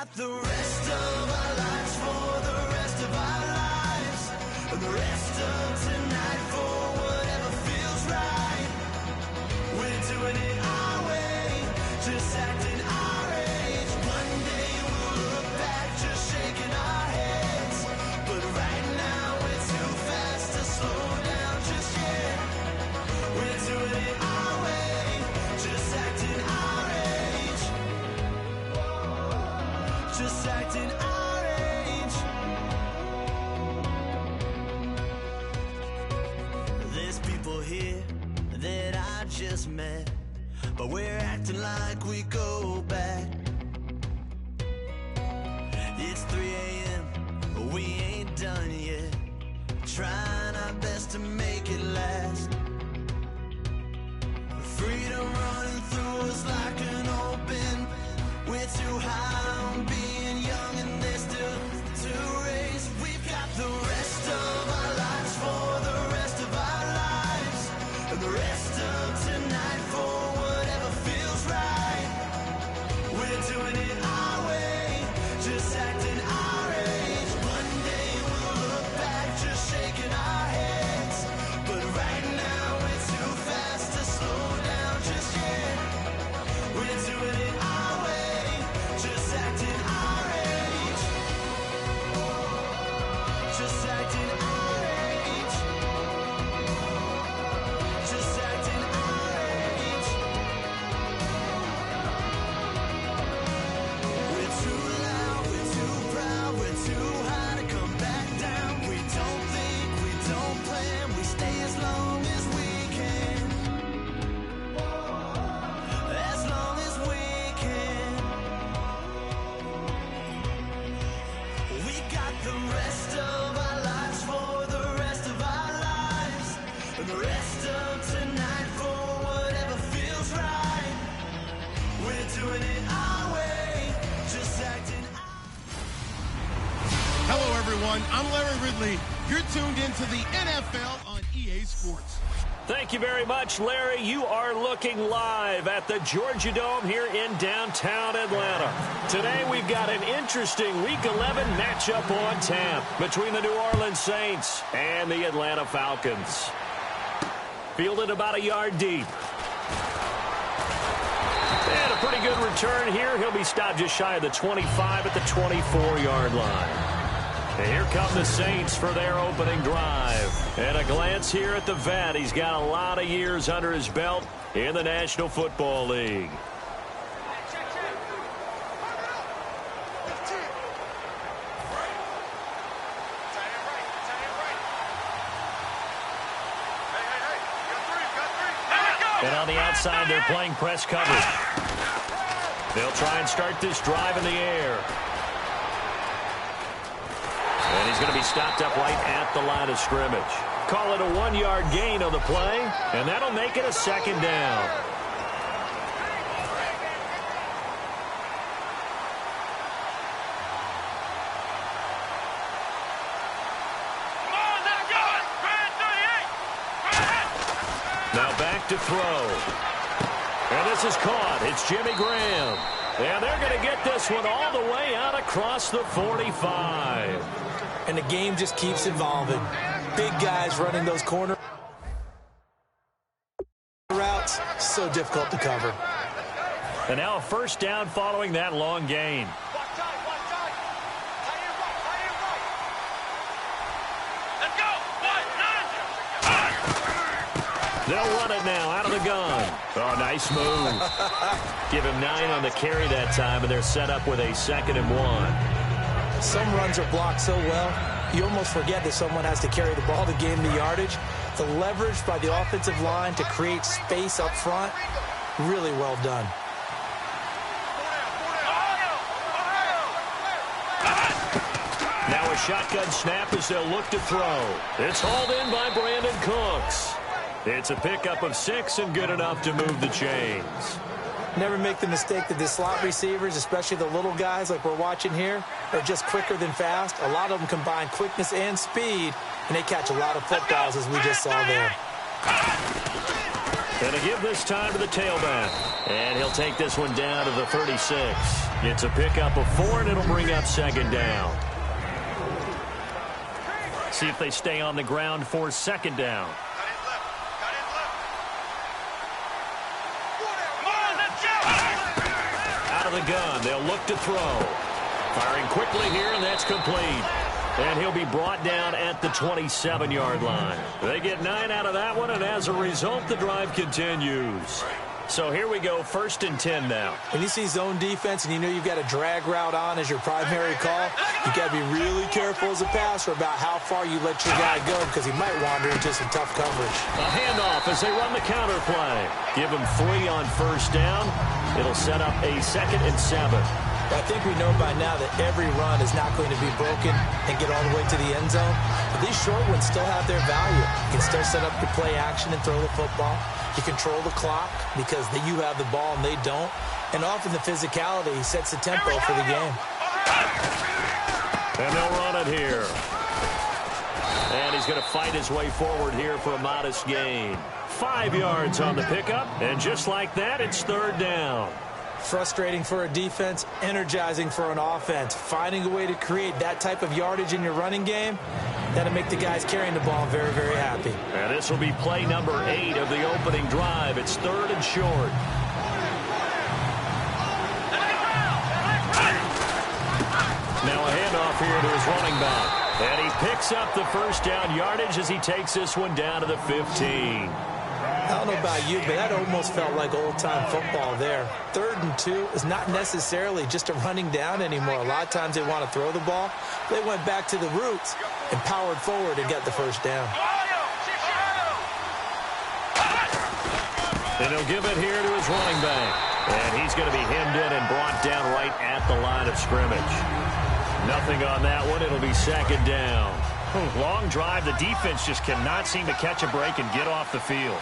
got the rest of our lives for the rest of our lives, and the rest of tonight for whatever feels right. We're doing it our way, just acting our age. One day we'll look back just shaking our heads, but right now we're too fast to slow down just yet. We're doing it our way, just acting our age, just acting our age. There's people here that I just met, but we're acting like we go back. It's 3 a.m., but we ain't done yet, trying our best to make it last. Freedom running through us like an open. We're too high on being young, and there's still to race. We've got the rest of our lives for the rest of our lives, and the rest of tonight for whatever feels right. We're doing it our way, just acting our age. One day we'll look back just shaking our heads, but right now we're too fast to slow down just yet. We're doing it our way, just acting our age, just acting our age, just acting our age. We're too loud, we're too proud, we're too high to come back down. We don't think, we don't plan, we stay as long as we can, as long as we can. We got the rest of our lives for the rest of our lives, and the rest of tonight for whatever feels right. We're doing it our way, just acting our. Hello, everyone. I'm Larry Ridley. You're tuned into the NFL on EA Sports. Thank you very much, Larry. You are looking live at the Georgia Dome here in downtown Atlanta. Today we've got an interesting Week 11 matchup on tap between the New Orleans Saints and the Atlanta Falcons. Fielded about a yard deep. And a pretty good return here. He'll be stopped just shy of the 25 at the 24-yard line. And here come the Saints for their opening drive. And a glance here at the vet. He's got a lot of years under his belt in the National Football League. And on the outside, they're playing press coverage. They'll try and start this drive in the air. And he's going to be stopped up right at the line of scrimmage. Call it a 1-yard gain on the play, and that'll make it a second down. Now back to throw. And this is caught. It's Jimmy Graham. And they're going to get this one all the way out across the 45. And the game just keeps evolving. Big guys running those corner routes, so difficult to cover. And now a first down following that long gain. They'll run it now out of the gun. Oh, nice move. Give him 9 on the carry that time, and they're set up with a 2nd and 1. Some runs are blocked so well, you almost forget that someone has to carry the ball to gain the yardage. The leverage by the offensive line to create space up front, really well done. Now a shotgun snap as they'll look to throw. It's hauled in by Brandon Cooks. It's a pickup of 6 and good enough to move the chains. Never make the mistake that the slot receivers, especially the little guys like we're watching here, are just quicker than fast. A lot of them combine quickness and speed, and they catch a lot of footballs as we just saw there. And to give this time to the tailback. And he'll take this one down to the 36. It's a pickup of 4, and it'll bring up second down. See if they stay on the ground for second down. Out of the gun, they'll look to throw. Firing quickly here, and that's complete. And he'll be brought down at the 27-yard line. They get 9 out of that one, and as a result, the drive continues. So here we go, 1st and 10 now. When you see zone defense and you know you've got a drag route on as your primary call, you've got to be really careful as a passer about how far you let your guy go because he might wander into some tough coverage. A handoff as they run the counter play. Give him 3 on 1st down. It'll set up a 2nd and 7. I think we know by now that every run is not going to be broken and get all the way to the end zone. But these short ones still have their value. You can still set up your play action and throw the football. You control the clock because you have the ball and they don't. And often the physicality sets the tempo for the game. And they'll run it here. And he's going to fight his way forward here for a modest gain. 5 yards on the pickup. And just like that, it's 3rd down. Frustrating for a defense, energizing for an offense. Finding a way to create that type of yardage in your running game, that'll make the guys carrying the ball very, very happy. And this will be play number 8 of the opening drive. It's 3rd and short. Now a handoff here to his running back. And he picks up the 1st down yardage as he takes this one down to the 15. I don't know about you, but that almost felt like old-time football there. 3rd and 2 is not necessarily just a running down anymore. A lot of times they want to throw the ball. They went back to the roots and powered forward and got the 1st down. And he'll give it here to his running back. And he's going to be hemmed in and brought down right at the line of scrimmage. Nothing on that one. It'll be 2nd down. Long drive. The defense just cannot seem to catch a break and get off the field.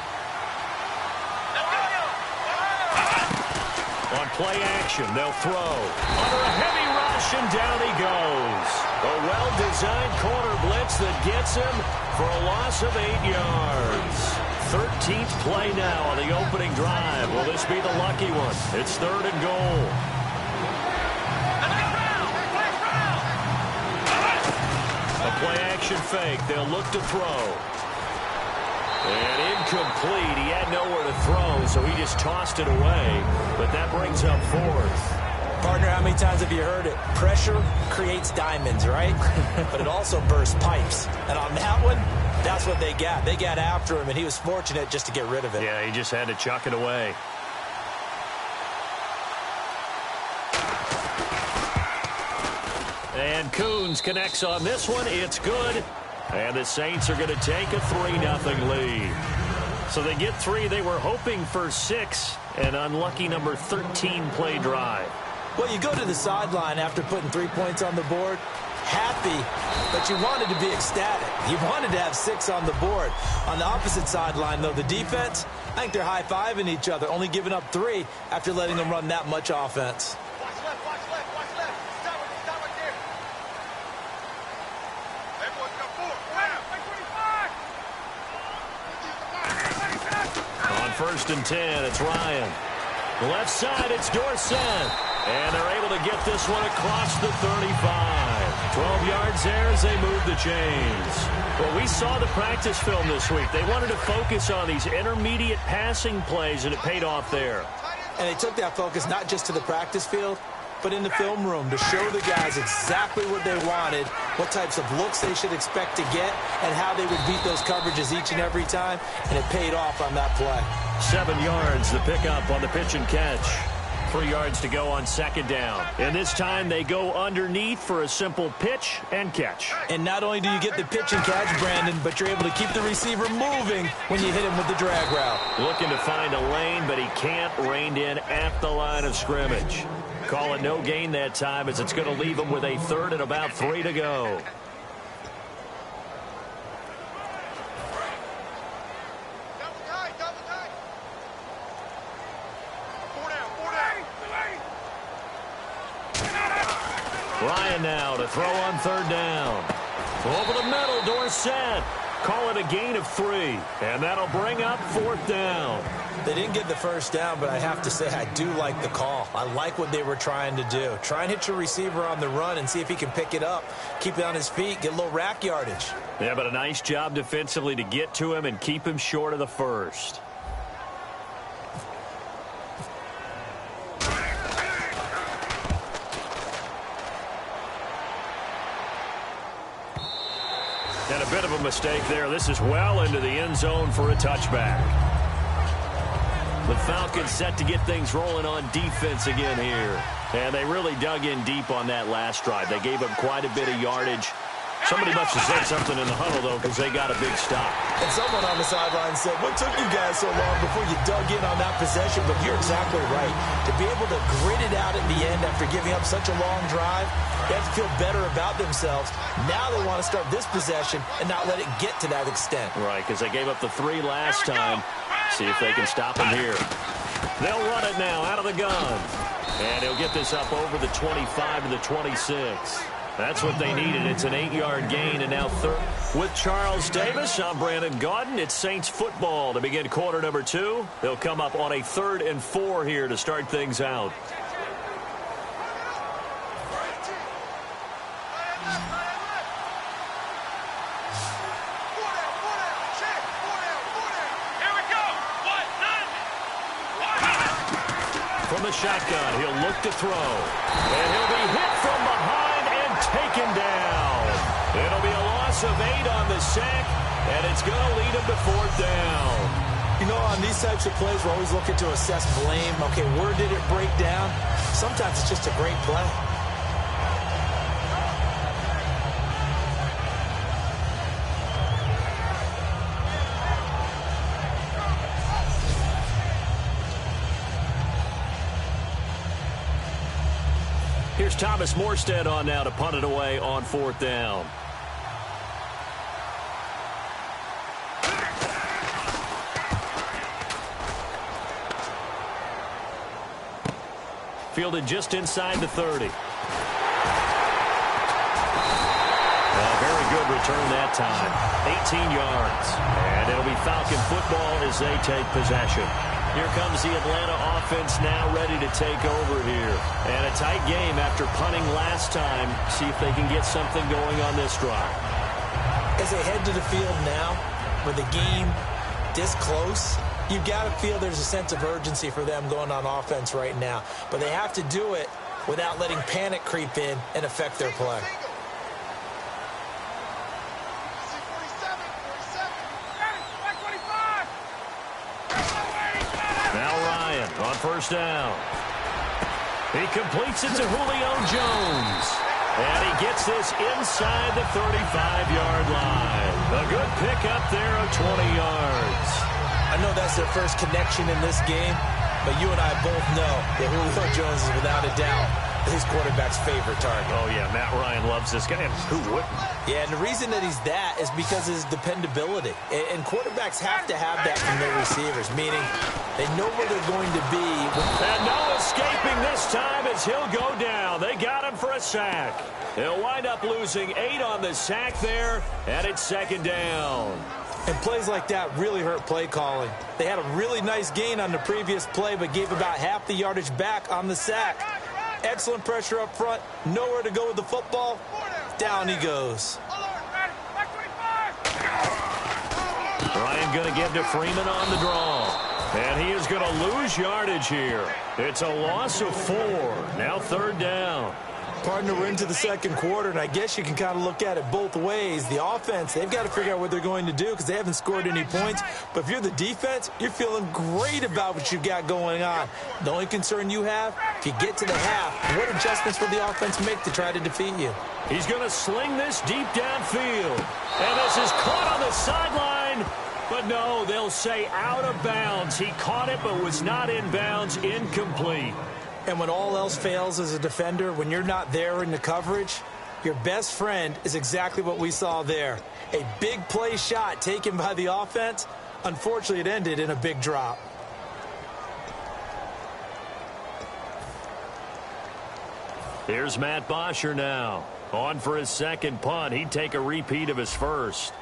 On play action, they'll throw. Under a heavy rush, and down he goes. A well-designed corner blitz that gets him for a loss of 8 yards. 13th play now on the opening drive. Will this be the lucky one? It's 3rd and goal. A play action fake. They'll look to throw. And incomplete. He had nowhere to throw, so he just tossed it away. But that brings up 4th. Partner, how many times have you heard it? Pressure creates diamonds, right? But it also bursts pipes. And on that one, that's what they got. They got after him, and he was fortunate just to get rid of it. Yeah, he just had to chuck it away. And Coons connects on this one. It's good. And the Saints are going to take a 3-0 lead. So they get 3. They were hoping for 6. An unlucky number 13 play drive. Well, you go to the sideline after putting 3 points on the board, happy, but you wanted to be ecstatic. You wanted to have 6 on the board. On the opposite sideline, though, the defense, I think they're high-fiving each other, only giving up 3 after letting them run that much offense. On 1st and 10, it's Ryan. Left side, it's Dorsett. And they're able to get this one across the 35. 12 yards there as they move the chains. Well, we saw the practice film this week. They wanted to focus on these intermediate passing plays, and it paid off there. And they took that focus not just to the practice field, but in the film room to show the guys exactly what they wanted, what types of looks they should expect to get, and how they would beat those coverages each and every time, and it paid off on that play. 7 yards, the pickup on the pitch and catch. 3 yards to go on 2nd down. And this time they go underneath for a simple pitch and catch. And not only do you get the pitch and catch, Brandon, but you're able to keep the receiver moving when you hit him with the drag route. Looking to find a lane, but he can't, reined in at the line of scrimmage. Call it no gain that time as it's going to leave him with a 3rd and about 3 to go. Ryan now to throw on 3rd down. Over the middle, Dorsett. Call it a gain of 3. And that'll bring up 4th down. They didn't get the first down, but I have to say I do like the call. I like what they were trying to do. Try and hit your receiver on the run and see if he can pick it up, keep it on his feet, get a little rack yardage. Yeah, but a nice job defensively to get to him and keep him short of the first. And a bit of a mistake there. This is well into the end zone for a touchback. The Falcons set to get things rolling on defense again here. And they really dug in deep on that last drive. They gave up quite a bit of yardage. Somebody must have said something in the huddle, though, because they got a big stop. And someone on the sideline said, what took you guys so long before you dug in on that possession? But you're exactly right. To be able to grit it out at the end after giving up such a long drive, they have to feel better about themselves. Now they want to start this possession and not let it get to that extent. Right, because they gave up the 3 last time. See if they can stop him here. They'll run it now out of the gun. And he'll get this up over the 25 to the 26. That's what they needed. It's an 8-yard gain, and now third. With Charles Davis, I'm Brandon Gaudin. It's Saints football to begin quarter number 2. They'll come up on a 3rd and 4 here to start things out. From the shotgun, he'll look to throw. And he'll be hit from behind and taken down. It'll be a loss of 8 on the sack, and it's going to lead him to 4th down. You know, on these types of plays, we're always looking to assess blame. Okay, where did it break down? Sometimes it's just a great play. Here's Thomas Morstead on now to punt it away on 4th down. Fielded just inside the 30. Very good return that time. 18 yards. And it'll be Falcon football as they take possession. Here comes the Atlanta offense now ready to take over here. And a tight game after punting last time. See if they can get something going on this drive. As they head to the field now, with the game this close, you've got to feel there's a sense of urgency for them going on offense right now. But they have to do it without letting panic creep in and affect their play. On 1st down. He completes it to Julio Jones. And he gets this inside the 35-yard line. A good pickup there of 20 yards. I know that's their first connection in this game, but you and I both know that Julio Jones is without a doubt his quarterback's favorite target. Oh, yeah, Matt Ryan loves this guy. Who wouldn't? Yeah, and the reason that he's that is because of his dependability. And quarterbacks have to have that from their receivers, meaning they know where they're going to be. And no escaping this time as he'll go down. They got him for a sack. He'll wind up losing 8 on the sack there, and it's 2nd down. And plays like that really hurt play calling. They had a really nice gain on the previous play, but gave about half the yardage back on the sack. Excellent pressure up front. Nowhere to go with the football. Down he goes. Ryan going to give to Freeman on the draw. And he is going to lose yardage here. It's a loss of 4. Now 3rd down. Partner, we're into the 2nd quarter, and I guess you can kind of look at it both ways. The offense, they've got to figure out what they're going to do because they haven't scored any points. But if you're the defense, you're feeling great about what you've got going on. The only concern you have, if you get to the half, what adjustments will the offense make to try to defeat you? He's going to sling this deep downfield. And this is caught on the sideline. But no, they'll say out of bounds. He caught it but was not in bounds. Incomplete. And when all else fails as a defender, when you're not there in the coverage, your best friend is exactly what we saw there. A big play shot taken by the offense. Unfortunately, it ended in a big drop. Here's Matt Bosher now. On for his 2nd punt. He'd take a repeat of his first.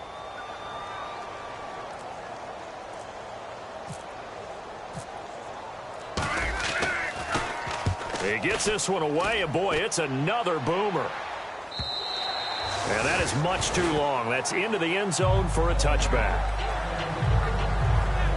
He gets this one away, and boy, it's another boomer. And that is much too long. That's into the end zone for a touchback.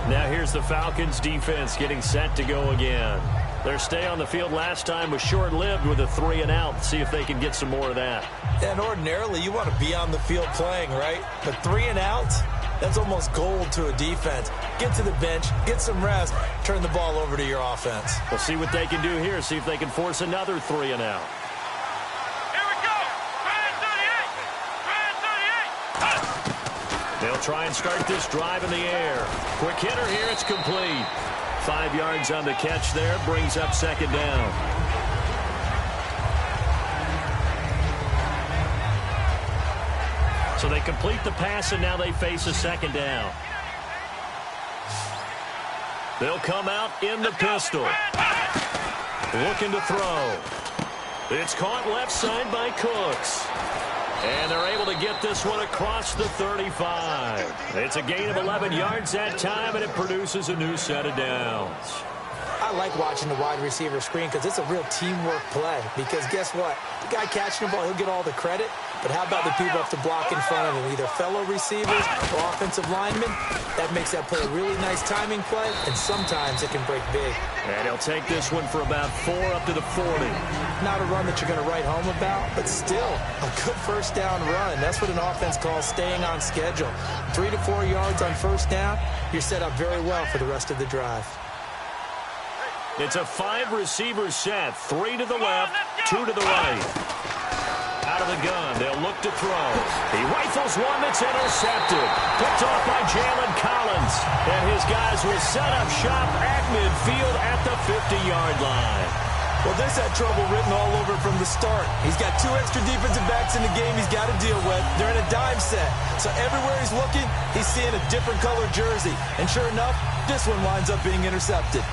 Now here's the Falcons defense getting set to go again. Their stay on the field last time was short-lived with a 3-and-out. See if they can get some more of that. And ordinarily, you want to be on the field playing, right? But 3-and-outs, that's almost gold to a defense. Get to the bench, get some rest, turn the ball over to your offense. We'll see what they can do here. See if they can force another 3-and-out. They'll try and start this drive in the air. Quick hitter here, it's complete. 5 yards on the catch there, brings up second down. So they complete the pass, and now they face a second down. They'll come out in the pistol. Looking to throw. It's caught left side by Cooks. And they're able to get this one across the 35. It's a gain of 11 yards that time, and it produces a new set of downs. I like watching the wide receiver screen because it's a real teamwork play. Because guess what? The guy catching the ball, he'll get all the credit. But how about the people up to block in front of him, either fellow receivers or offensive linemen? That makes that play a really nice timing play, and sometimes it can break big. And he'll take this one for about 4 up to the 40. Not a run that you're going to write home about, but still a good first down run. That's what an offense calls staying on schedule. 3 to 4 yards on first down, you're set up very well for the rest of the drive. It's a 5-receiver set. 3 to the left, 2 to the right. Out of the gun, they'll look to throw. He rifles one that's intercepted. Picked off by Jalen Collins. And his guys will set up shop at midfield at the 50-yard line. Well, this had trouble written all over from the start. He's got 2 extra defensive backs in the game he's got to deal with. They're in a dime set. So everywhere he's looking, he's seeing a different color jersey. And sure enough, this one winds up being intercepted.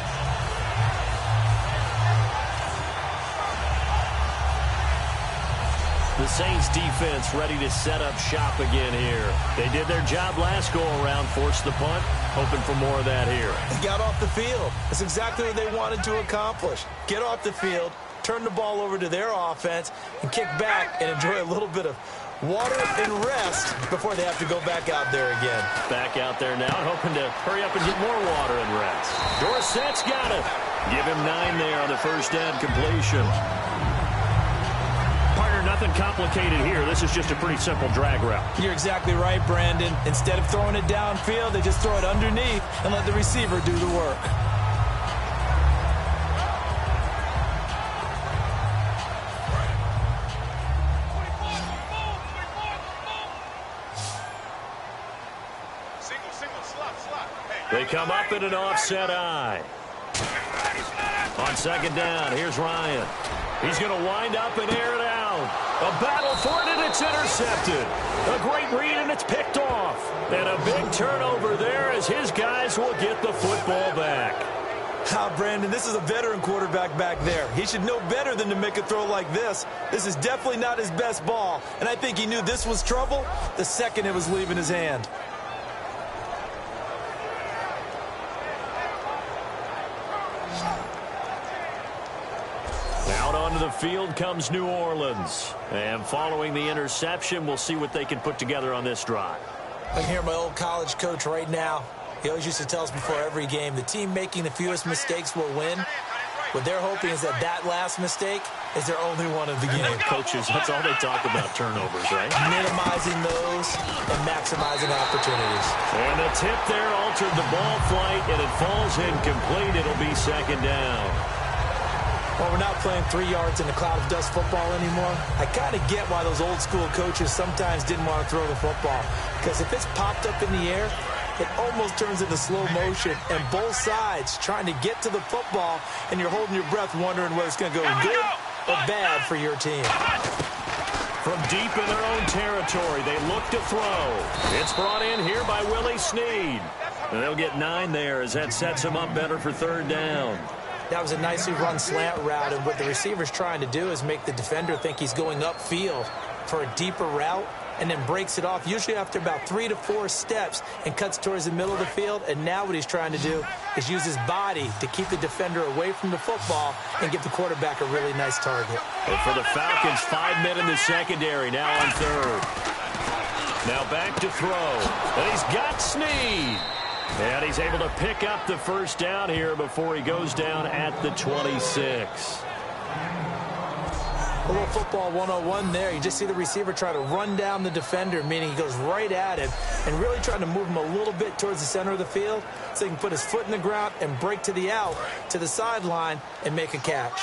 The Saints defense ready to set up shop again here. They did their job last go-around, forced the punt, hoping for more of that here. They got off the field. That's exactly what they wanted to accomplish. Get off the field, turn the ball over to their offense, and kick back and enjoy a little bit of water and rest before they have to go back out there again. Back out there now, hoping to hurry up and get more water and rest. Dorsett's got it. Give him 9 there on the first down completion. Nothing complicated here. This is just a pretty simple drag route. You're exactly right, Brandon. Instead of throwing it downfield, they just throw it underneath and let the receiver do the work. They come up in an offset eye. On second down, here's Ryan. He's going to wind up and air it out. A battle for it, and it's intercepted. A great read, and it's picked off. And a big turnover there as his guys will get the football back. Brandon, this is a veteran quarterback back there. He should know better than to make a throw like this. This is definitely not his best ball, and I think he knew this was trouble the second it was leaving his hand. Out onto the field comes New Orleans. And following the interception, we'll see what they can put together on this drive. I can hear my old college coach right now. He always used to tell us before every game, the team making the fewest mistakes will win. What they're hoping is that that last mistake is their only one of the game. Coaches, that's all they talk about, turnovers, right? Minimizing those and maximizing opportunities. And the tip there altered the ball flight, and it falls incomplete. It'll be second down. Well, we're not playing 3 yards in a cloud of dust football anymore. I kind of get why those old school coaches sometimes didn't want to throw the football. Because if it's popped up in the air, it almost turns into slow motion. And both sides trying to get to the football, and you're holding your breath wondering whether it's going to go good or bad for your team. From deep in their own territory, they look to throw. It's brought in here by Willie Snead. And they'll get 9 there as that sets them up better for third down. That was a nicely run slant route, and what the receiver's trying to do is make the defender think he's going upfield for a deeper route and then breaks it off, usually after about 3 to 4 steps, and cuts towards the middle of the field. And now what he's trying to do is use his body to keep the defender away from the football and give the quarterback a really nice target. And for the Falcons, 5 men in the secondary, now on third. Now back to throw. And he's got Snead. And he's able to pick up the first down here before he goes down at the 26. A little football 101 there. You just see the receiver try to run down the defender, meaning he goes right at him and really trying to move him a little bit towards the center of the field so he can put his foot in the ground and break to the out, to the sideline, and make a catch.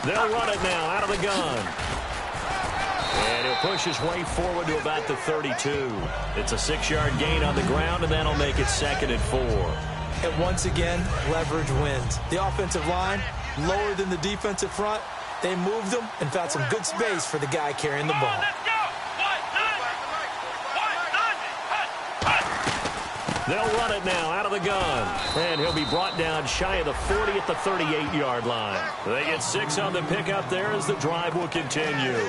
They'll run it now out of the gun. And he'll push his way forward to about the 32. It's a 6-yard gain on the ground, and that'll make it 2nd and 4. And once again, leverage wins. The offensive line, lower than the defensive front. They moved them and found some good space for the guy carrying the ball. They'll run it now out of the gun. And he'll be brought down shy of the 40 at the 38-yard line. They get 6 on the pickup there as the drive will continue.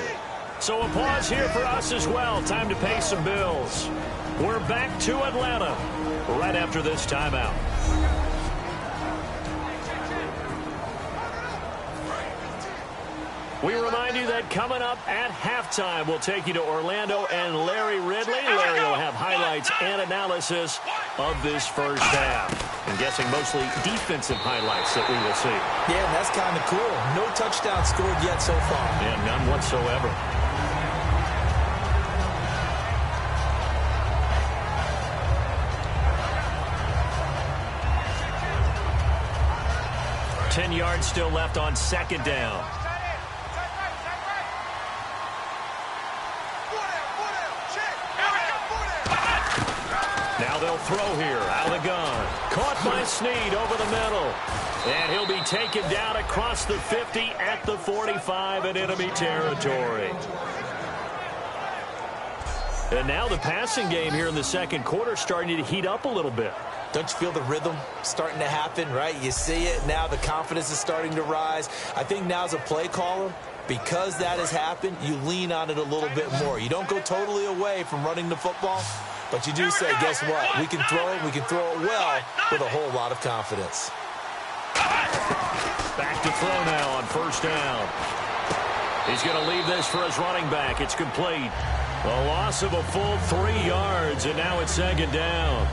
So a pause here for us as well. Time to pay some bills. We're back to Atlanta right after this timeout. We remind you that coming up at halftime, we'll take you to Orlando and Larry Ridley. Larry will have highlights and analysis of this first half. I'm guessing mostly defensive highlights that we will see. Yeah, and that's kind of cool. No touchdown scored yet so far. Yeah, none whatsoever. Ten yards still left on 2nd down. Now they'll throw here out of the gun. Caught by Snead over the middle. And he'll be taken down across the 50 at the 45 in enemy territory. And now the passing game here in the second quarter starting to heat up a little bit. Don't you feel the rhythm starting to happen, right? You see it now. The confidence is starting to rise. I think now as a play caller, because that has happened, you lean on it a little bit more. You don't go totally away from running the football, but you do say, guess what? We can throw it. We can throw it well with a whole lot of confidence. Back to throw now on 1st down. He's going to leave this for his running back. It's complete. A loss of a full 3 yards, and now it's 2nd down.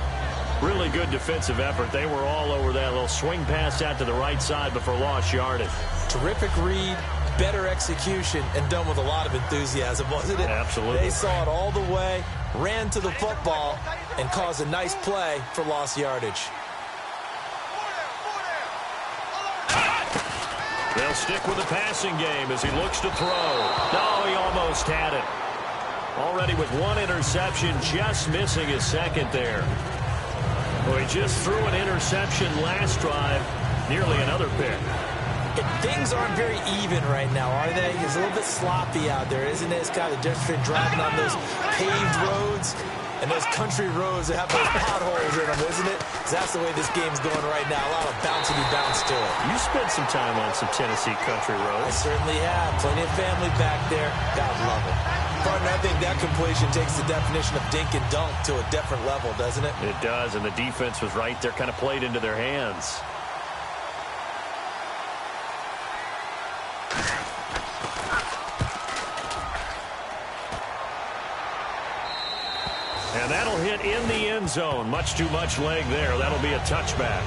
Really good defensive effort. They were all over that little swing pass out to the right side before lost yardage. Terrific read, better execution, and done with a lot of enthusiasm, wasn't it? Absolutely. They saw it all the way, ran to the football, and caused a nice play for lost yardage. They'll stick with the passing game as he looks to throw. No, he almost had it. Already with 1 interception, just missing his 2nd there. Well, he just threw an interception last drive, nearly another pick. And things aren't very even right now, are they? It's a little bit sloppy out there, isn't it? It's kind of different between driving on those paved roads and those country roads that have those potholes in them, isn't it? That's the way this game's going right now. A lot of bouncy bounce to it. You spent some time on some Tennessee country I roads. certainly have. Plenty of family back there. God love it. Partner, I think that completion takes the definition of dink and dunk to a different level, doesn't it? It does, and the defense was right there, kind of played into their hands. And that'll hit in the end zone. Much too much leg there. That'll be a touchback.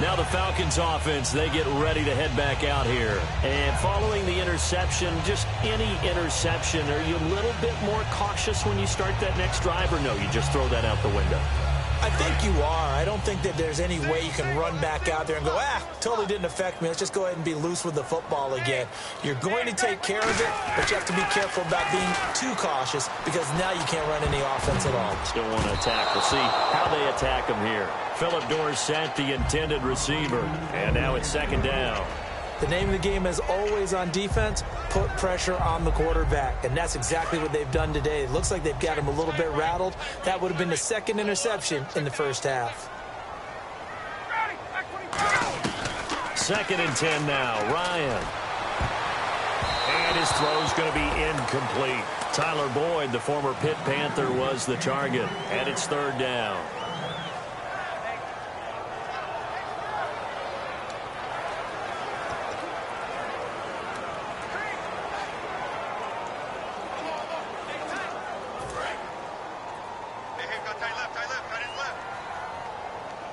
Now the Falcons offense, they get ready to head back out here. And following the interception, just any interception, are you a little bit more cautious when you start that next drive, or no, you just throw that out the window? I think you are. I don't think that there's any way you can run back out there and go, totally didn't affect me. Let's just go ahead and be loose with the football again. You're going to take care of it, but you have to be careful about being too cautious because now you can't run any offense at all. Still want to attack. We'll see how they attack him here. Phillip Dorsett, the intended receiver. And now it's 2nd down. The name of the game is always on defense, put pressure on the quarterback. And that's exactly what they've done today. It looks like they've got him a little bit rattled. That would have been the 2nd interception in the first half. 2nd and 10 now. Ryan. And his throw's going to be incomplete. Tyler Boyd, the former Pitt Panther, was the target. And it's third down.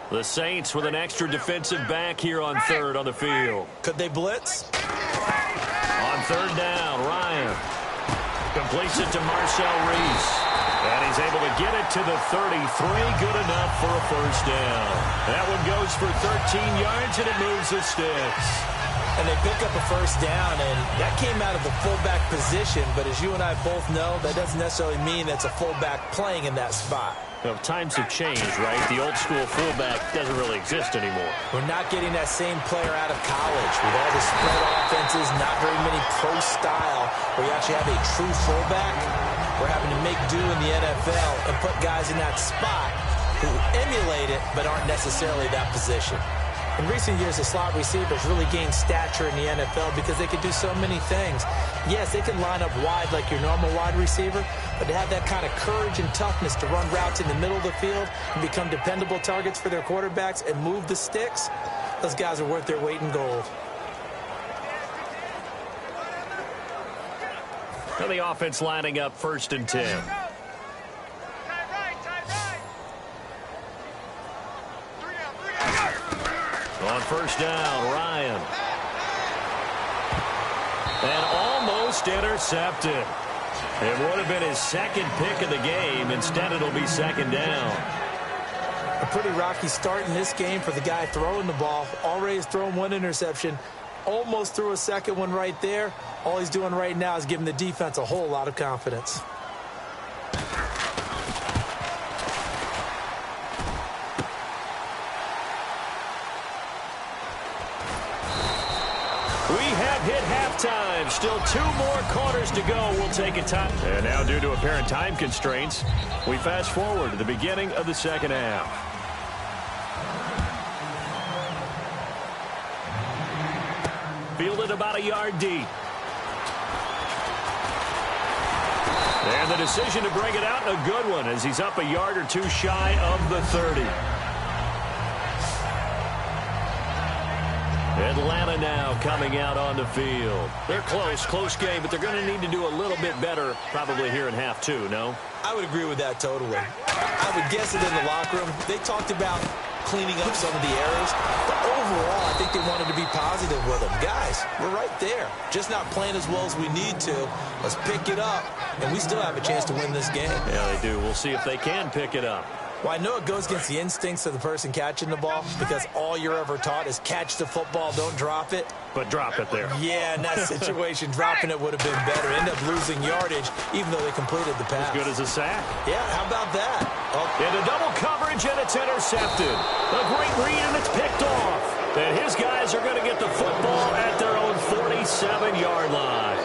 The Saints with an extra defensive back here on third on the field. Could they blitz? On third down, Ryan completes it to Marcel Reese. And he's able to get it to the 33. Good enough for a first down. That one goes for 13 yards, and it moves the sticks. And they pick up a first down, and that came out of the fullback position. But as you and I both know, that doesn't necessarily mean it's a fullback playing in that spot. Well, times have changed, right? The old school fullback doesn't really exist anymore. We're not getting that same player out of college. With all the spread offenses, not very many pro style, where you actually have a true fullback. We're having to make do in the NFL and put guys in that spot who emulate it but aren't necessarily that position. In recent years, the slot receivers really gained stature in the NFL because they could do so many things. Yes, they can line up wide like your normal wide receiver, but to have that kind of courage and toughness to run routes in the middle of the field and become dependable targets for their quarterbacks and move the sticks, those guys are worth their weight in gold. Now the offense lining up 1st and 10. On first down, Ryan. And almost intercepted. It would have been his second pick of the game. Instead, it'll be second down. A pretty rocky start in this game for the guy throwing the ball. Already has thrown one interception. Almost threw a second one right there. All he's doing right now is giving the defense a whole lot of confidence. Hit halftime. Still 2 more quarters to go. We'll take a time. And now, due to apparent time constraints, we fast forward to the beginning of the second half. Fielded about a yard deep. And the decision to bring it out, a good one, as he's up a yard or two shy of the 30. Atlanta now coming out on the field. They're close game, but they're going to need to do a little bit better probably here in half 2, no? I would agree with that totally. I would guess that in the locker room, they talked about cleaning up some of the errors, but overall, I think they wanted to be positive with them. Guys, we're right there. Just not playing as well as we need to. Let's pick it up, and we still have a chance to win this game. Yeah, they do. We'll see if they can pick it up. Well, I know it goes against the instincts of the person catching the ball because all you're ever taught is catch the football, don't drop it. But drop it there. Yeah, in that situation, dropping it would have been better. End up losing yardage, even though they completed the pass. As good as a sack. Yeah, how about that? Into double coverage, and it's intercepted. A great read, and it's picked off. And his guys are going to get the football at their own 47-yard line.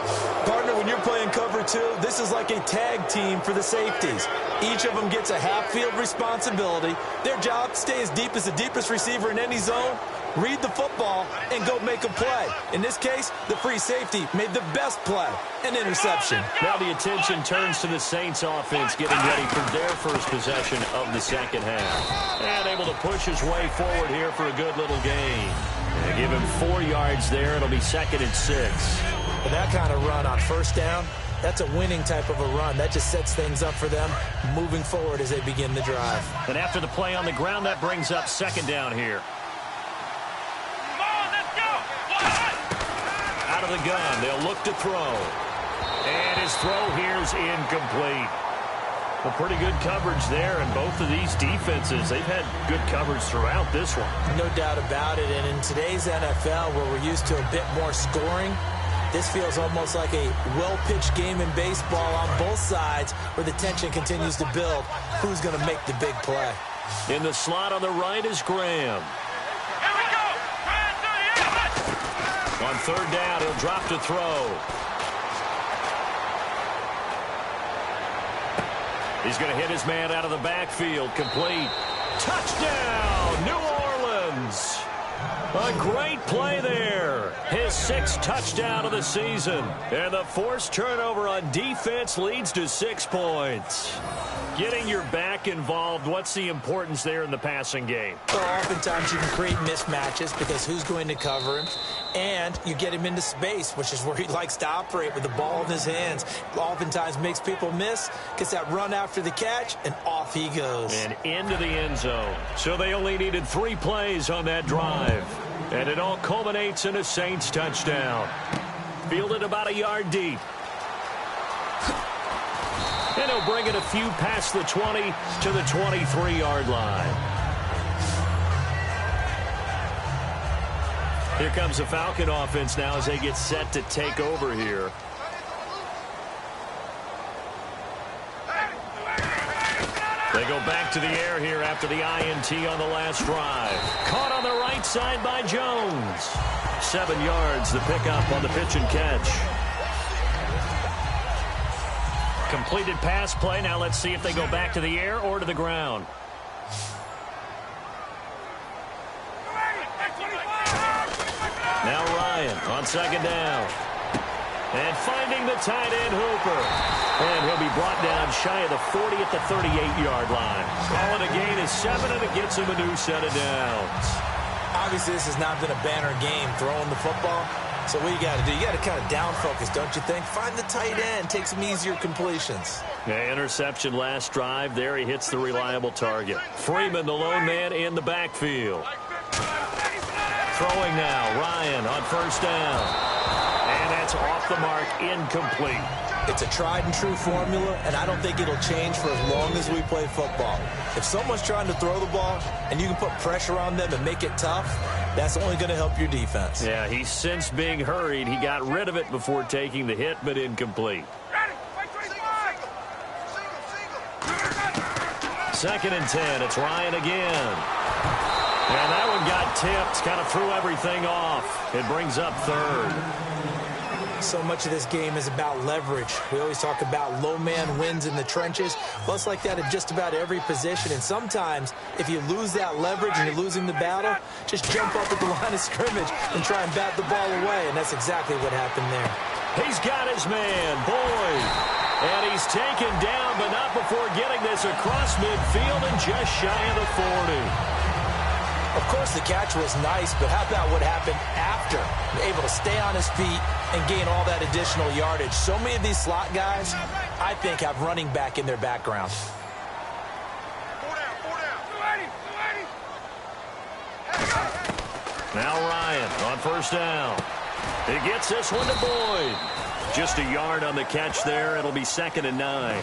Partner, when you're playing cover 2, this is like a tag team for the safeties. Each of them gets a half-field responsibility. Their job, stay as deep as the deepest receiver in any zone, read the football, and go make a play. In this case, the free safety made the best play, an interception. Now the attention turns to the Saints offense getting ready for their first possession of the second half. And able to push his way forward here for a good little gain. And give him 4 yards there. It'll be 2nd and 6. With that kind of run on first down, that's a winning type of a run. That just sets things up for them moving forward as they begin the drive. And after the play on the ground, that brings up 2nd down here. Out of the gun, they'll look to throw. And his throw here is incomplete. Well, pretty good coverage there, and both of these defenses, they've had good coverage throughout this one. No doubt about it, and in today's NFL, where we're used to a bit more scoring, this feels almost like a well-pitched game in baseball on both sides where the tension continues to build. Who's going to make the big play? In the slot on the right is Graham. On third down, he'll drop to throw. He's going to hit his man out of the backfield. Complete. Touchdown, New Orleans. A great play there. His 6th touchdown of the season. And the forced turnover on defense leads to 6 points. Getting your back involved, what's the importance there in the passing game? Well, oftentimes you can create mismatches because who's going to cover him? And you get him into space, which is where he likes to operate with the ball in his hands. Oftentimes makes people miss, gets that run after the catch, and off he goes. And into the end zone. So they only needed 3 plays on that drive. And it all culminates in a Saints touchdown. Fielded about a yard deep. And he'll bring it a few past the 20 to the 23-yard line. Here comes the Falcon offense now as they get set to take over here. They go back to the air here after the INT on the last drive. Caught on the right side by Jones. 7 yards, the pickup on the pitch and catch. Completed pass play. Now let's see if they go back to the air or to the ground. Now Ryan on 2nd down. And finding the tight end Hooper. And he'll be brought down shy of the 40 at the 38-yard line. Calling a gain is 7, and it gets him a new set of downs. Obviously, this has not been a banner game throwing the football. So what you got to do, you got to kind of down focus, don't you think? Find the tight end, take some easier completions. Yeah, interception last drive. There he hits the reliable target. Freeman, the lone man in the backfield. Throwing now, Ryan on 1st down. And that's off the mark, incomplete. It's a tried and true formula, and I don't think it'll change for as long as we play football. If someone's trying to throw the ball and you can put pressure on them and make it tough, that's only going to help your defense. Yeah, he's since being hurried. He got rid of it before taking the hit, but incomplete. 2nd and 10. It's Ryan again. And that one got tipped. Kind of threw everything off. It brings up 3rd. So much of this game is about leverage. We always talk about low man wins in the trenches. Well, it's like that at just about every position. And sometimes, if you lose that leverage and you're losing the battle, just jump up at the line of scrimmage and try and bat the ball away. And that's exactly what happened there. He's got his man, Boyd. And he's taken down, but not before getting this across midfield and just shy of the 40. Of course, the catch was nice, but how about what happened after? Able to stay on his feet and gain all that additional yardage. So many of these slot guys, I think, have running back in their background. Now Ryan on 1st down. He gets this one to Boyd. Just a yard on the catch there. It'll be 2nd and 9.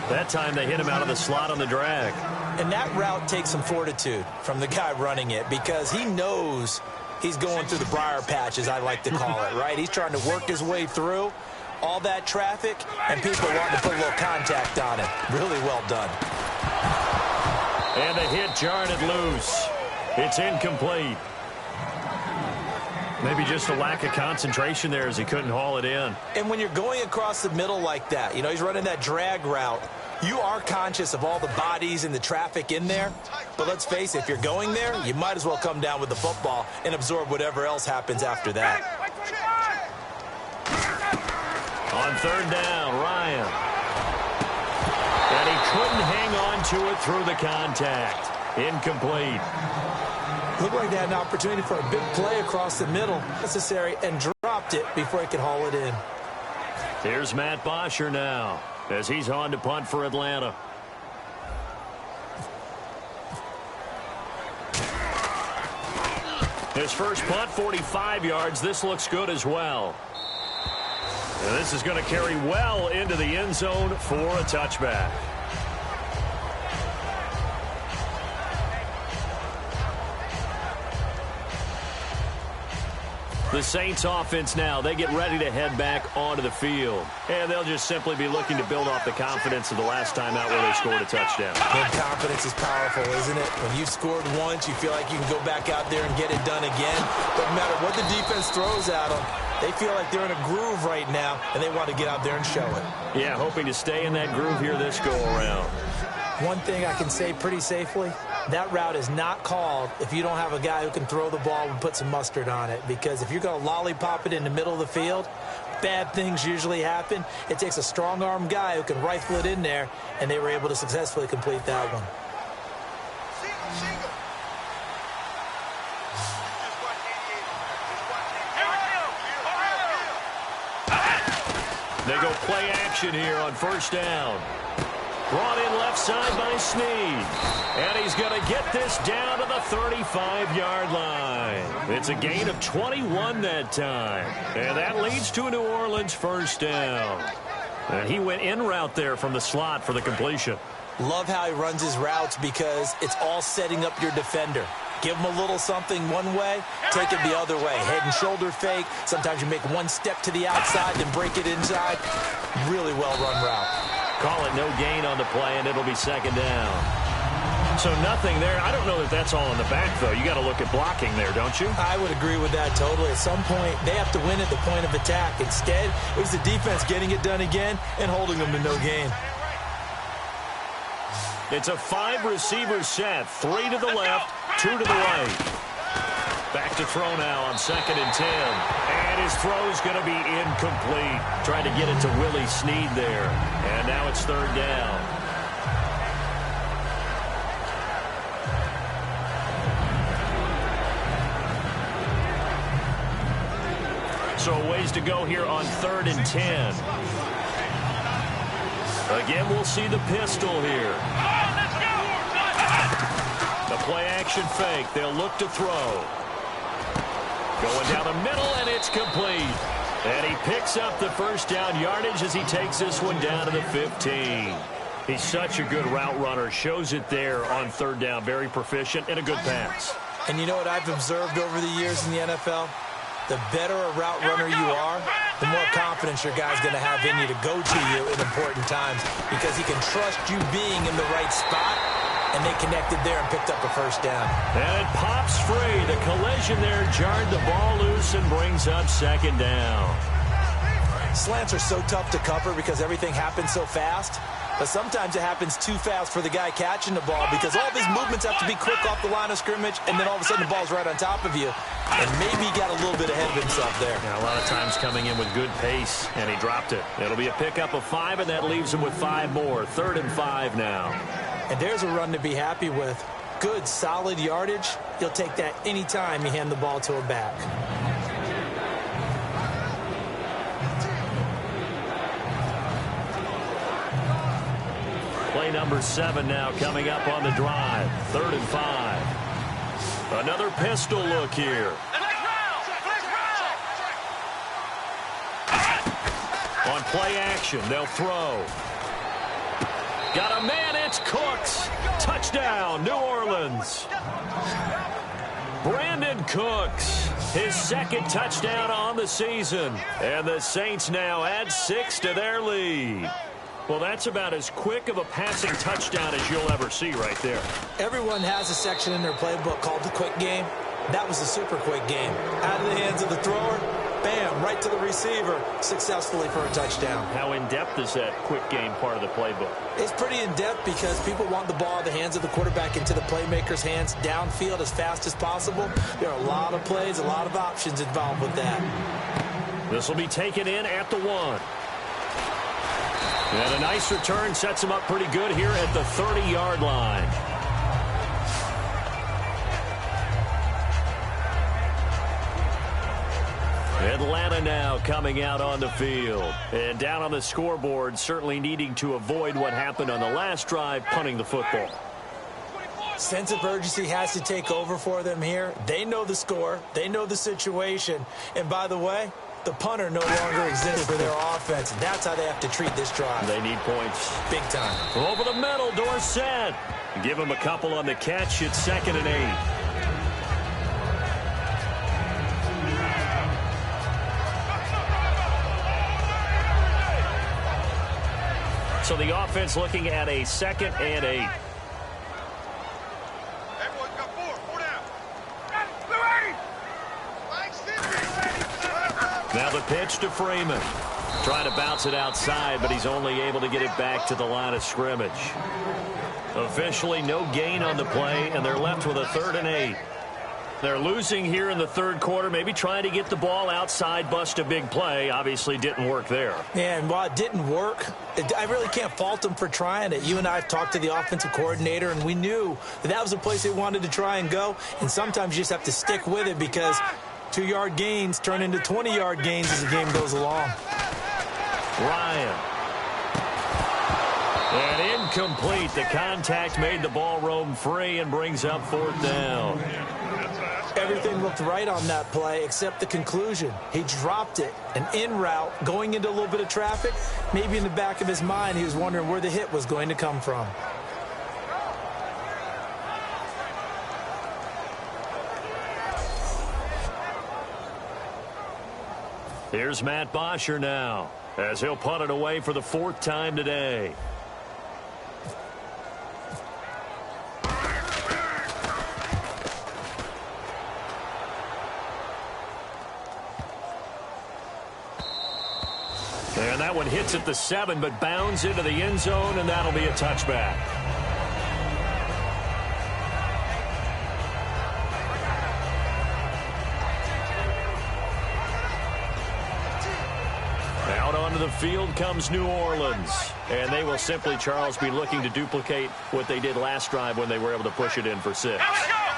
That time they hit him out of the slot on the drag. And that route takes some fortitude from the guy running it because he knows he's going through the briar patch, as I like to call it, right? He's trying to work his way through all that traffic, and people want to put a little contact on it. Really well done. And the hit jarred it loose. It's incomplete. Maybe just a lack of concentration there as he couldn't haul it in. And when you're going across the middle like that, you know, he's running that drag route, you are conscious of all the bodies and the traffic in there. But let's face it, if you're going there, you might as well come down with the football and absorb whatever else happens after that. On 3rd down, Ryan. And he couldn't hang on to it through the contact. Incomplete. Looked like they had an opportunity for a big play across the middle. Necessary, and dropped it before he could haul it in. Here's Matt Bosher now as he's on to punt for Atlanta. His first punt, 45 yards. This looks good as well. And this is going to carry well into the end zone for a touchback. The Saints offense now, they get ready to head back onto the field. And they'll just simply be looking to build off the confidence of the last time out where they scored a touchdown. And confidence is powerful, isn't it? When you've scored once, you feel like you can go back out there and get it done again. Doesn't matter what the defense throws at them. They feel like they're in a groove right now, and they want to get out there and show it. Yeah, hoping to stay in that groove here this go-around. One thing I can say pretty safely, That route is not called if you don't have a guy who can throw the ball and put some mustard on it, because if you're going to lollipop it in the middle of the field, bad things usually happen. It takes a strong-arm guy who can rifle it in there, and they were able to successfully complete that one. They go play action here on first down. Brought in left side by Snead. And he's going to get this down to the 35-yard line. It's a gain of 21 that time. And that leads to a New Orleans first down. And he went in route there from the slot for the completion. Love how he runs his routes because it's all setting up your defender. Give him a little something one way, take it the other way. Head and shoulder fake. Sometimes you make one step to the outside, then break it inside. Really well-run route. Call it no gain on the play, and it'll be second down. So nothing there. I don't know that that's all in the back, though. You got to look at blocking there, don't you? I would agree with that totally. At some point, they have to win at the point of attack. Instead, it was the defense getting it done again and holding them to no gain. It's a 5-receiver set. 3 to the left, 2 to the right. Back to throw now on 2nd and 10. And his throw's going to be incomplete. Trying to get it to Willie Snead there. And now it's 3rd down. So a ways to go here on 3rd and 10. Again, we'll see the pistol here. The play-action fake. They'll look to throw. Going down the middle, and it's complete. And he picks up the first down yardage as he takes this one down to the 15. He's such a good route runner. Shows it there on 3rd down. Very proficient and a good pass. And you know what I've observed over the years in the NFL? The better a route runner you are, the more confidence your guy's going to have in you to go to you in important times, because he can trust you being in the right spot, and they connected there and picked up a first down. And it pops free. The collision there jarred the ball loose and brings up 2nd down. Slants are so tough to cover because everything happens so fast. But sometimes it happens too fast for the guy catching the ball because all of his movements have to be quick off the line of scrimmage, and then all of a sudden the ball's right on top of you. And maybe he got a little bit ahead of himself there. Yeah, a lot of times coming in with good pace, and he dropped it. It'll be a pickup of 5, and that leaves him with 5 more. 3rd and 5 now. And there's a run to be happy with. Good, solid yardage. You'll take that any time you hand the ball to a back. Play number 7 now coming up on the drive. 3rd and 5. Another pistol look here. On play action, they'll throw. Got a man, it's Cooks. Touchdown, New Orleans. Brandon Cooks, his 2nd touchdown on the season. And the Saints now add 6 to their lead. Well, that's about as quick of a passing touchdown as you'll ever see right there. Everyone has a section in their playbook called the quick game. That was a super quick game. Out of the hands of the thrower, bam, right to the receiver, successfully for a touchdown. How in-depth is that quick game part of the playbook? It's pretty in-depth because people want the ball in the hands of the quarterback into the playmaker's hands downfield as fast as possible. There are a lot of plays, a lot of options involved with that. This will be taken in at the 1. And a nice return sets him up pretty good here at the 30-yard line. Atlanta now coming out on the field. And down on the scoreboard, certainly needing to avoid what happened on the last drive, punting the football. Sense of urgency has to take over for them here. They know the score. They know the situation. And by the way, the punter no longer exists for their offense. That's how they have to treat this drive. They need points. Big time. Over the middle, Dorsett. Give him a couple on the catch. It's 2nd and 8. So the offense looking at a 2nd and 8. Now the pitch to Freeman. Trying to bounce it outside, but he's only able to get it back to the line of scrimmage. A officially no gain on the play, and they're left with a 3rd and 8. They're losing here in the third quarter, maybe trying to get the ball outside, bust a big play. Obviously didn't work there. Yeah, and while it didn't work, I really can't fault them for trying it. You and I have talked to the offensive coordinator, and we knew that was a place they wanted to try and go. And sometimes you just have to stick with it because 2-yard gains turn into 20-yard gains as the game goes along. Ryan. And incomplete. The contact made the ball roam free and brings up 4th down. Everything looked right on that play except the conclusion. He dropped it, an in route, going into a little bit of traffic. Maybe in the back of his mind, he was wondering where the hit was going to come from. Here's Matt Bosher now, as he'll punt it away for the 4th time today. And that one hits at the 7, but bounds into the end zone, and that'll be a touchback. Out onto the field comes New Orleans. And they will simply, Charles, be looking to duplicate what they did last drive when they were able to push it in for 6.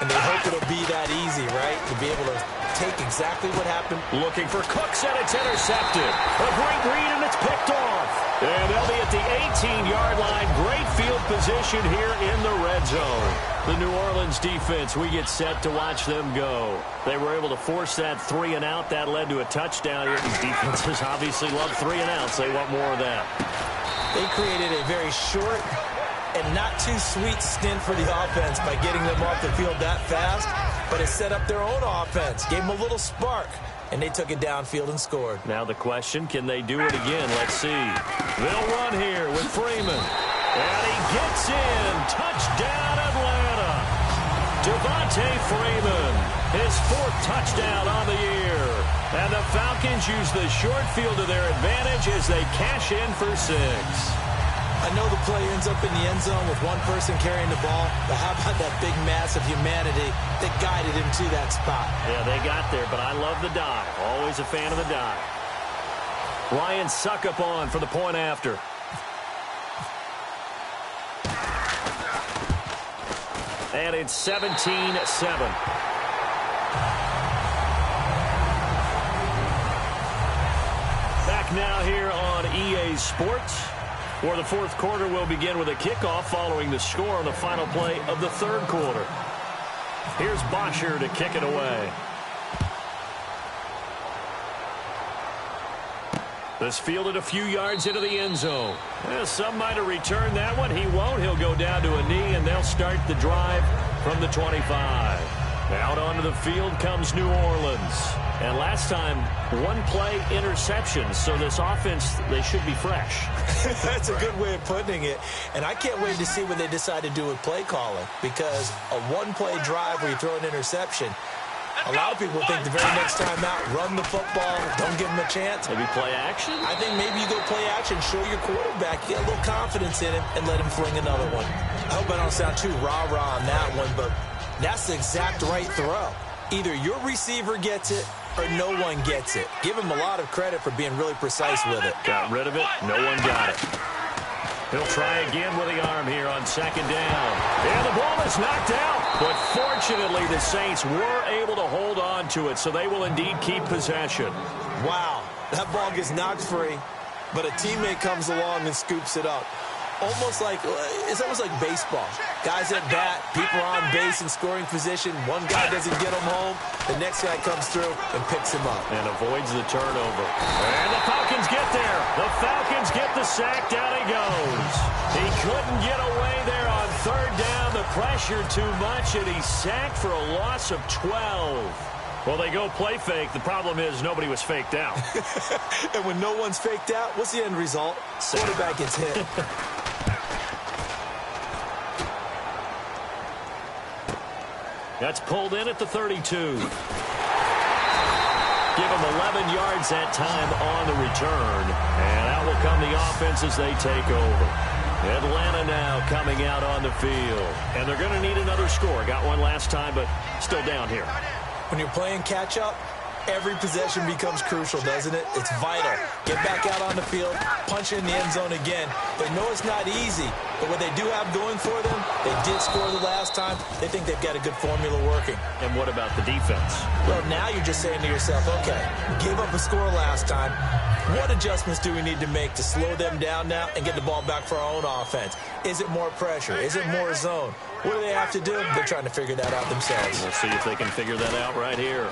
And they hope it'll be that easy, right? To be able to take exactly what happened. Looking for Cooks, and it's intercepted. A great read, and it's picked off. And they'll be at the 18-yard line. Great field position here in the red zone. The New Orleans defense, we get set to watch them go. They were able to force that 3 and out. That led to a touchdown here. These defenses obviously love 3 and outs. They want more of that. They created a very short and not too sweet stint for the offense by getting them off the field that fast, but it set up their own offense, gave them a little spark, and they took it downfield and scored. Now the question, can they do it again? Let's see. They'll run here with Freeman. And he gets in. Touchdown, Atlanta. Devontae Freeman, his 4th touchdown on the year. And the Falcons use the short field to their advantage as they cash in for 6. I know the play ends up in the end zone with one person carrying the ball, but how about that big mass of humanity that guided him to that spot? Yeah, they got there, but I love the dive. Always a fan of the dive. Ryan Suckup on for the point after. And it's 17-7. Back now here on EA Sports, where the 4th quarter will begin with a kickoff following the score on the final play of the 3rd quarter. Here's Bosher to kick it away. This fielded a few yards into the end zone. Some might have returned that one. He won't. He'll go down to a knee, and they'll start the drive from the 25. Out onto the field comes New Orleans. And last time, 1-play interception. So this offense, they should be fresh. That's a good way of putting it. And I can't wait to see what they decide to do with play calling. Because a 1-play drive where you throw an interception, a lot of people think the very next time out, run the football, don't give them a chance. Maybe play action? I think maybe you go play action, show your quarterback, get a little confidence in him, and let him fling another one. I hope I don't sound too rah-rah on that one, but that's the exact right throw. Either your receiver gets it or no one gets it. Give him a lot of credit for being really precise with it. Got rid of it. No one got it. He'll try again with the arm here on 2nd down. And the ball is knocked out. But fortunately, the Saints were able to hold on to it, so they will indeed keep possession. Wow, that ball gets knocked free, but a teammate comes along and scoops it up. It's almost like baseball. Guys at bat, people are on base in scoring position. One guy doesn't get him home. The next guy comes through and picks him up. And avoids the turnover. And the Falcons get there. The Falcons get the sack. Down he goes. He couldn't get away there on 3rd down. The pressure too much, and he's sacked for a loss of 12. Well, they go play fake. The problem is nobody was faked out. And when no one's faked out, what's the end result? Quarterback gets hit. That's pulled in at the 32. Give them 11 yards that time on the return. And out will come the offense as they take over. Atlanta now coming out on the field. And they're going to need another score. Got one last time, but still down here. When you're playing catch-up, every possession becomes crucial, doesn't it? It's vital. Get back out on the field, punch in the end zone again. They know it's not easy, but what they do have going for them, they did score the last time. They think they've got a good formula working. And what about the defense? Well, now you're just saying to yourself, okay, we gave up a score last time. What adjustments do we need to make to slow them down now and get the ball back for our own offense? Is it more pressure? Is it more zone? What do they have to do? They're trying to figure that out themselves. We'll see if they can figure that out right here.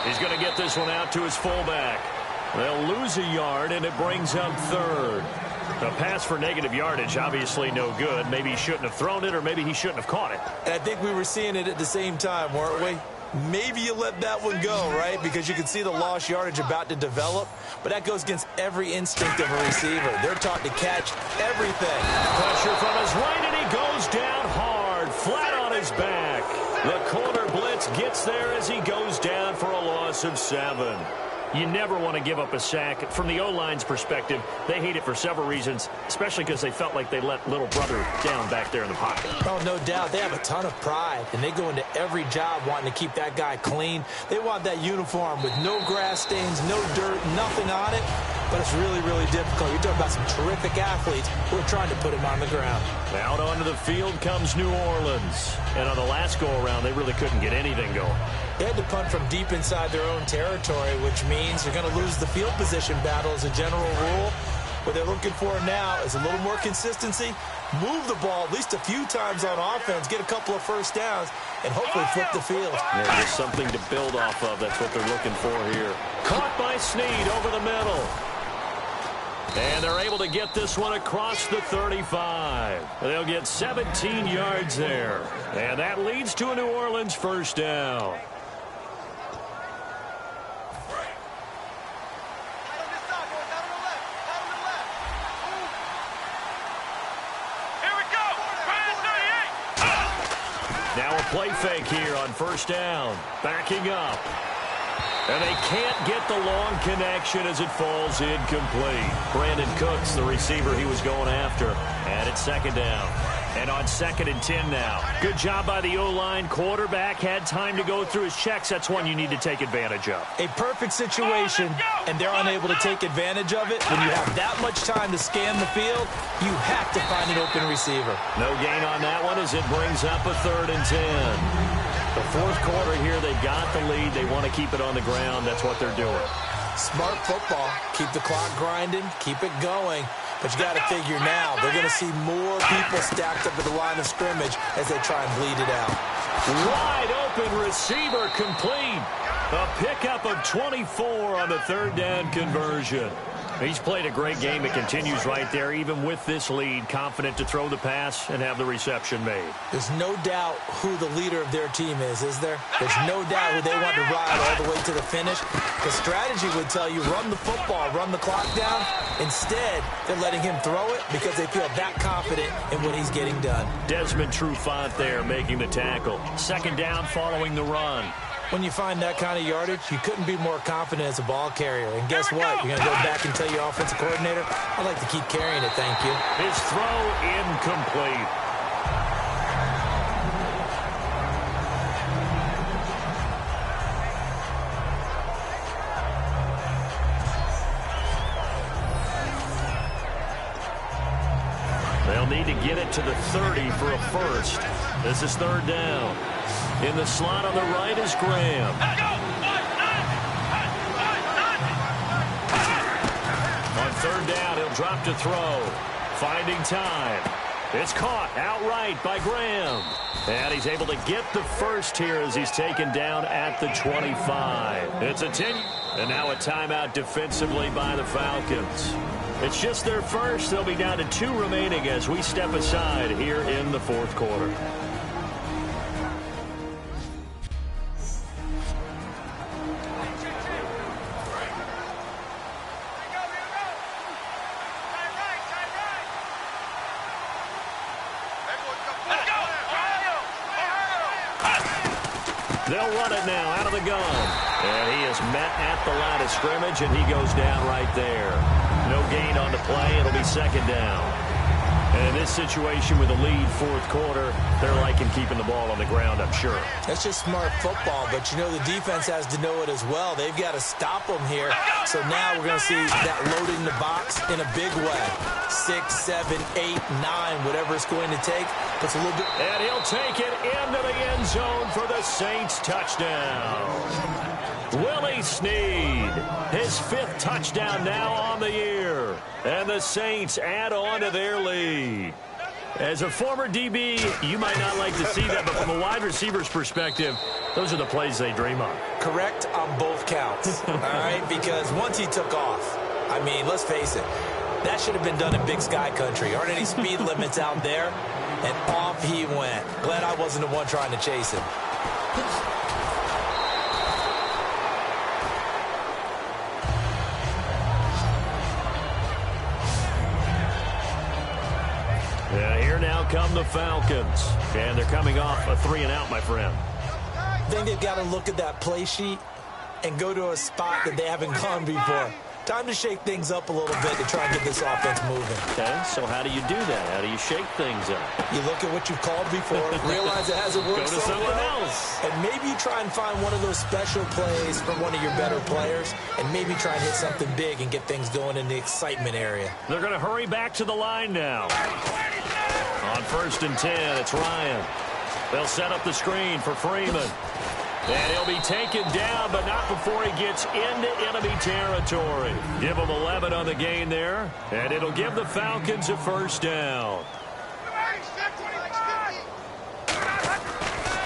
He's going to get this one out to his fullback. They'll lose a yard, and it brings up third. A pass for negative yardage, obviously no good. Maybe he shouldn't have thrown it, or maybe he shouldn't have caught it. And I think we were seeing it at the same time, weren't we? Maybe you let that one go, right? Because you can see the lost yardage about to develop. But that goes against every instinct of a receiver. They're taught to catch everything. Pressure from his right, and he goes down hard, flat on his back. The corner blitz gets there as he goes down for a loss of 7. You never want to give up a sack. From the O-line's perspective, they hate it for several reasons, especially because they felt like they let little brother down back there in the pocket. Oh, no doubt. They have a ton of pride, and they go into every job wanting to keep that guy clean. They want that uniform with no grass stains, no dirt, nothing on it. But it's really, really difficult. You're talking about some terrific athletes who are trying to put him on the ground. Out onto the field comes New Orleans. And on the last go-around, they really couldn't get anything going. They had to punt from deep inside their own territory, which means they're going to lose the field position battle as a general rule. What they're looking for now is a little more consistency, move the ball at least a few times on offense, get a couple of first downs, and hopefully flip the field. Yeah, just something to build off of. That's what they're looking for here. Caught by Snead over the middle. And they're able to get this one across the 35. They'll get 17 yards there. And that leads to a New Orleans first down. Now a play fake here on first down. Backing up. And they can't get the long connection as it falls incomplete. Brandon Cooks, the receiver he was going after. And it's second down. And on 2nd and 10 now. Good job by the O-line. Quarterback had time to go through his checks. That's one you need to take advantage of. A perfect situation, and they're unable to take advantage of it. When you have that much time to scan the field, you have to find an open receiver. No gain on that one as it brings up a 3rd and 10. The fourth quarter here, they've got the lead. They want to keep it on the ground. That's what they're doing. Smart football. Keep the clock grinding. Keep it going. But you got to figure now, they're going to see more people stacked up at the line of scrimmage as they try and bleed it out. Wide open receiver complete. A pickup of 24 on the 3rd down conversion. He's played a great game. It continues right there, even with this lead, confident to throw the pass and have the reception made. There's no doubt who the leader of their team is there? There's no doubt who they want to ride all the way to the finish. The strategy would tell you, run the football, run the clock down. Instead, they're letting him throw it because they feel that confident in what he's getting done. Desmond Trufant there making the tackle. 2nd down following the run. When you find that kind of yardage, you couldn't be more confident as a ball carrier. And guess what? You're going to go back and tell your offensive coordinator, I'd like to keep carrying it, thank you. His throw incomplete. They'll need to get it to the 30 for a first. This is 3rd down. In the slot on the right is Graham. On 3rd down, he'll drop to throw. Finding time. It's caught outright by Graham. And he's able to get the first here as he's taken down at the 25. It's a 10. And now a timeout defensively by the Falcons. It's just their first. They'll be down to 2 remaining as we step aside here in the 4th quarter. They'll run it now out of the gun. And he is met at the line of scrimmage, and he goes down right there. No gain on the play. It'll be second down. And in this situation with the lead fourth quarter, they're liking keeping the ball on the ground, I'm sure. That's just smart football, but you know the defense has to know it as well. They've got to stop them here. So now we're going to see that loading the box in a big way. 6, 7, 8, 9, whatever it's going to take. Puts a little bit. And he'll take it into the end zone for the Saints touchdown. Willie Snead, his 5th touchdown now on the year. And the Saints add on to their lead. As a former DB, you might not like to see that, but from a wide receiver's perspective, those are the plays they dream of. Correct on both counts, all right? Because once he took off, I mean, let's face it, that should have been done in Big Sky Country. Aren't any speed limits out there? And off he went. Glad I wasn't the one trying to chase him. Here now come the Falcons. And they're coming off a 3-and-out, my friend. I think they've got to look at that play sheet and go to a spot that they haven't gone before. Time to shake things up a little bit to try and get this offense moving. Okay, so how do you do that? How do you shake things up? You look at what you've called before, realize it hasn't worked Go to so something well, else. and maybe you try and find one of those special plays from one of your better players, and maybe try and hit something big and get things going in the excitement area. They're going to hurry back to the line now. On 1st and 10, it's Ryan. They'll set up the screen for Freeman. And he'll be taken down, but not before he gets into enemy territory. Give him 11 on the gain there, and it'll give the Falcons a first down.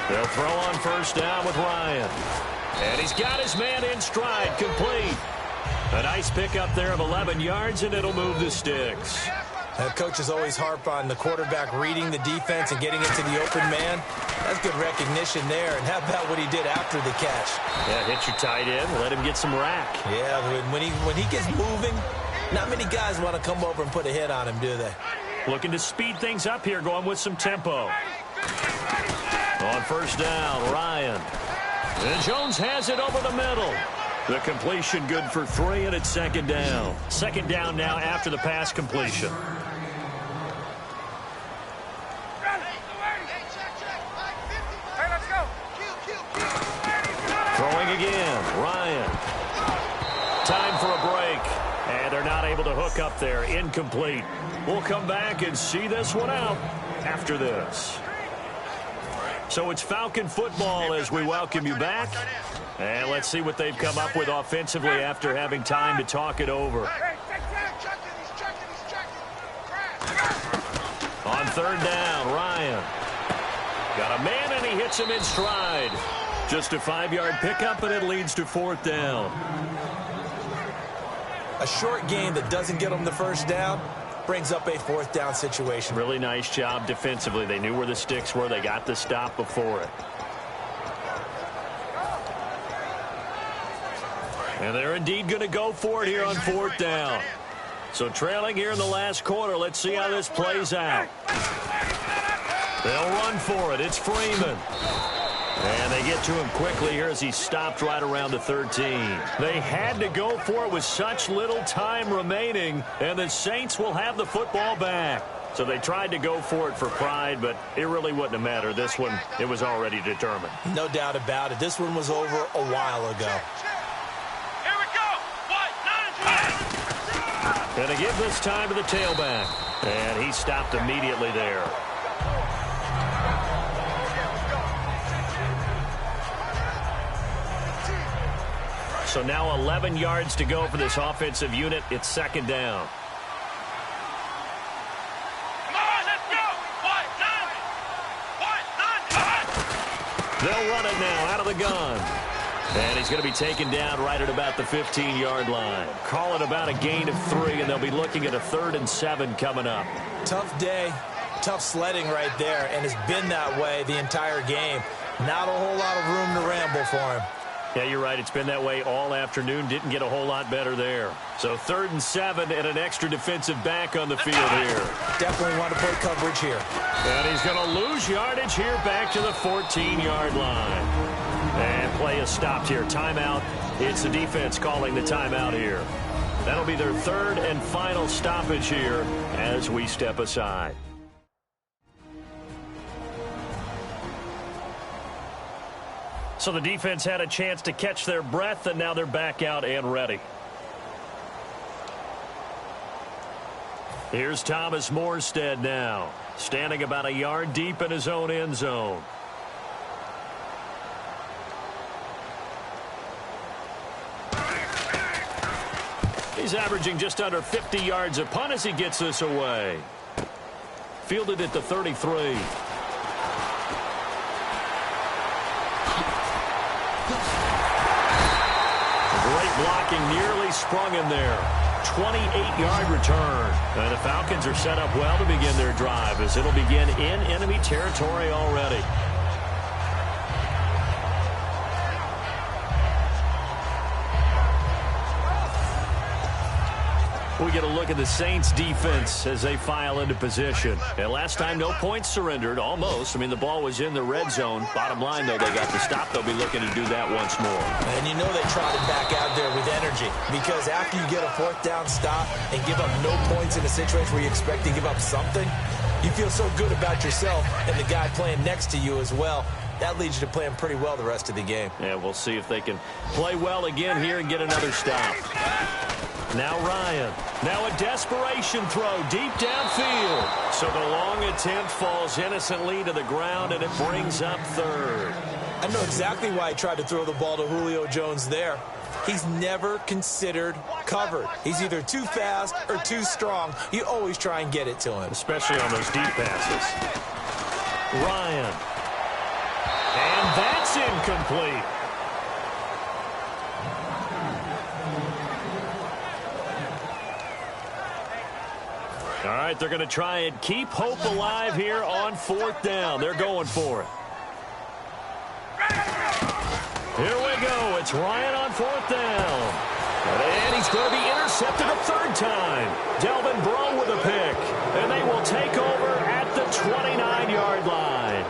They'll throw on first down with Ryan. And he's got his man in stride, complete. A nice pickup there of 11 yards, and it'll move the sticks. Coaches always harp on the quarterback reading the defense and getting it to the open man. That's good recognition there. And how about what he did after the catch? Yeah, hit your tight end, let him get some rack. Yeah, when he gets moving, not many guys want to come over and put a hit on him, do they? Looking to speed things up here, going with some tempo. On first down, Ryan. And Jones has it over the middle. The completion good for 3, and it's second down. Second down now after the pass completion. Throwing again, Ryan. Time for a break. And they're not able to hook up there. Incomplete. We'll come back and see this one out after this. So it's Falcon football as we welcome you back. And let's see what they've come up with offensively after having time to talk it over. On third down, Ryan. Got a man, and he hits him in stride. Just a 5-yard pickup, and it leads to 4th down. A short game that doesn't get them the first down brings up a 4th down situation. Really nice job defensively. They knew where the sticks were. They got the stop before it. And they're indeed going to go for it here on 4th down. So trailing here in the last quarter. Let's see how this plays out. They'll run for it. It's Freeman. And they get to him quickly here as he stopped right around the 13. They had to go for it with such little time remaining, and the Saints will have the football back. So they tried to go for it for pride, but it really wouldn't have mattered. This one, it was already determined. No doubt about it. This one was over a while ago. Here we go. And they give this time to the tailback. And he stopped immediately there. So now 11 yards to go for this offensive unit. It's second down. Come on, let's go. They'll run it now out of the gun. And he's going to be taken down right at about the 15-yard line. Call it about a gain of 3, and they'll be looking at a 3rd and 7 coming up. Tough day, tough sledding right there, and it's been that way the entire game. Not a whole lot of room to ramble for him. Yeah, you're right. It's been that way all afternoon. Didn't get a whole lot better there. So 3rd and 7 and an extra defensive back on the field here. Definitely want to play coverage here. And he's going to lose yardage here back to the 14-yard line. Play is stopped here. Timeout. It's the defense calling the timeout here. That'll be their third and final stoppage here as we step aside. So the defense had a chance to catch their breath, and now they're back out and ready. Here's Thomas Morstead now, standing about a yard deep in his own end zone. He's averaging just under 50 yards a punt as he gets this away. Fielded at the 33. Great blocking, nearly sprung him there. 28-yard return. And the Falcons are set up well to begin their drive as it'll begin in enemy territory already. We get a look at the Saints defense as they file into position. And last time, no points surrendered, almost. I mean, the ball was in the red zone. Bottom line, though, they got the stop. They'll be looking to do that once more. And you know they trotted back out there with energy, because after you get a fourth down stop and give up no points in a situation where you expect to give up something, you feel so good about yourself and the guy playing next to you as well. That leads you to playing pretty well the rest of the game. Yeah, we'll see if they can play well again here and get another stop. Now Ryan. Now a desperation throw deep downfield. So the long attempt falls innocently to the ground, and it brings up third. I know exactly why he tried to throw the ball to Julio Jones there. He's never considered covered. He's either too fast or too strong. You always try and get it to him. Especially on those deep passes. Ryan. And that's incomplete. All right, they're going to try and keep hope alive here on fourth down. They're going for it. Here we go. It's Ryan on fourth down. And he's going to be intercepted a third time. Delvin Breaux with a pick. And they will take over at the 29-yard line.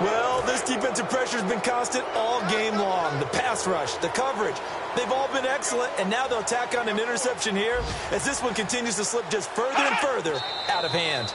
Well, this defensive pressure has been constant all game long. The pass rush, the coverage, they've all been excellent, and now they'll tack on an interception here as this one continues to slip just further and further out of hand.